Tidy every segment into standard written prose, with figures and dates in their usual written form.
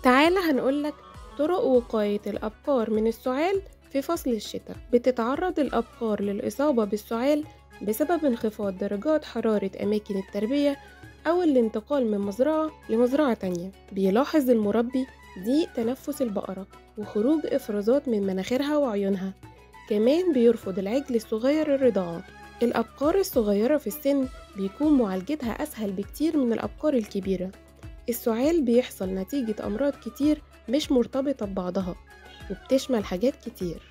تعالى هنقولك طرق وقاية الأبقار من السعال في فصل الشتاء. بتتعرض الأبقار للإصابة بالسعال بسبب انخفاض درجات حرارة أماكن التربية أو الانتقال من مزرعة لمزرعة تانية. بيلاحظ المربي ضيق تنفس البقرة وخروج إفرازات من مناخيرها وعيونها. كمان بيرفض العجل الصغير الرضاعة. الأبقار الصغيرة في السن بيكون معالجتها أسهل بكتير من الأبقار الكبيرة. السعال بيحصل نتيجة أمراض كتير مش مرتبطة ببعضها وبتشمل حاجات كتير.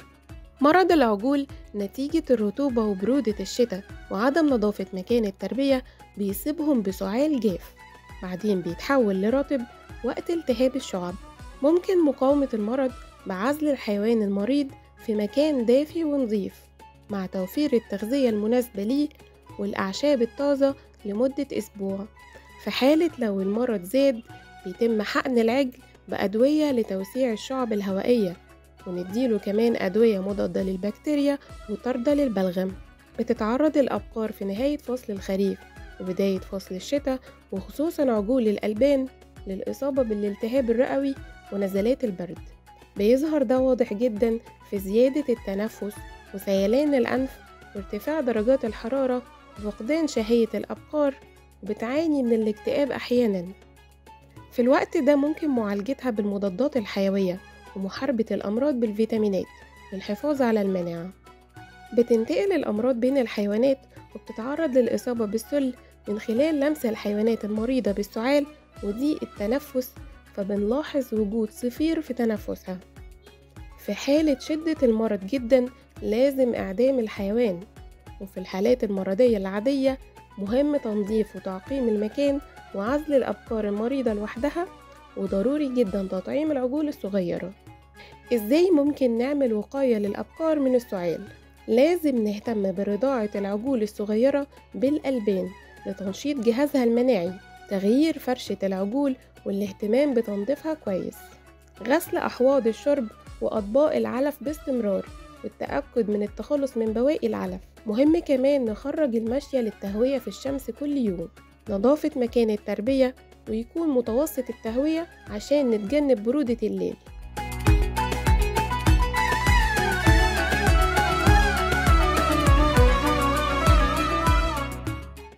مرض العجول نتيجة الرطوبة وبرودة الشتاء وعدم نظافة مكان التربية بيصيبهم بسعال جاف، بعدين بيتحول لرطب وقت التهاب الشعب. ممكن مقاومة المرض بعزل الحيوان المريض في مكان دافي ونظيف مع توفير التغذية المناسبة ليه والأعشاب الطازة لمدة أسبوع. في حالة لو المرض زاد بيتم حقن العجل بأدوية لتوسيع الشعب الهوائية، ونديله كمان أدوية مضادة للبكتيريا وطاردة للبلغم. بتتعرض الأبقار في نهاية فصل الخريف وبداية فصل الشتاء وخصوصا عجول الألبان للإصابة بالالتهاب الرئوي ونزلات البرد. بيظهر ده واضح جدا في زيادة التنفس وسيلان الأنف وارتفاع درجات الحرارة وفقدان شهية الأبقار، وبتعاني من الاكتئاب أحيانا. في الوقت ده ممكن معالجتها بالمضادات الحيوية ومحاربة الأمراض بالفيتامينات للحفاظ على المناعة. بتنتقل الأمراض بين الحيوانات وبتتعرض للإصابة بالسل من خلال لمس الحيوانات المريضة بالسعال وضيق التنفس، فبنلاحظ وجود صفير في تنفسها. في حالة شدة المرض جدا لازم إعدام الحيوان، وفي الحالات المرضية العادية مهم تنظيف وتعقيم المكان وعزل الأبقار المريضة لوحدها، وضروري جدا تطعيم العجول الصغيرة. إزاي ممكن نعمل وقاية للأبقار من السعال؟ لازم نهتم برضاعة العجول الصغيرة بالألبان لتنشيط جهازها المناعي، تغيير فرشة العجول والاهتمام بتنظيفها كويس، غسل أحواض الشرب وأطباق العلف باستمرار والتأكد من التخلص من بواقي العلف. مهم كمان نخرج الماشية للتهوية في الشمس كل يوم، نظافة مكان التربية ويكون متوسط التهوية عشان نتجنب برودة الليل.